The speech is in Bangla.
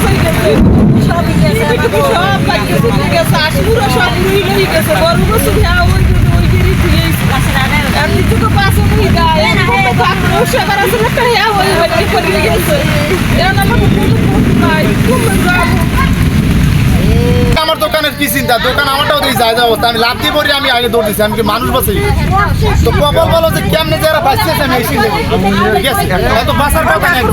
হয়ে গেছে সব গেছে আশপুরা সব রুই গেছে বড় বছর হ্যাঁ ওই গেরি দিয়ে এমনি তো পাশে নেই গায় সেবার আসলে একটা হ্যাঁ ওই করে গেছে এখন আমাকে কোনো নাই আমার দোকানের কি চিন্তা দোকান আমারটাও দিয়ে যায় অবস্থা আমি লাভ দিয়ে পড়ি আমি আগে দৌড় দিচ্ছি আমি কি মানুষ বসে তো কপাল বলো যে কেমনে যারা বাঁচতেছে আমি এসে ঠিক আছে এত বাঁচার কথা নেই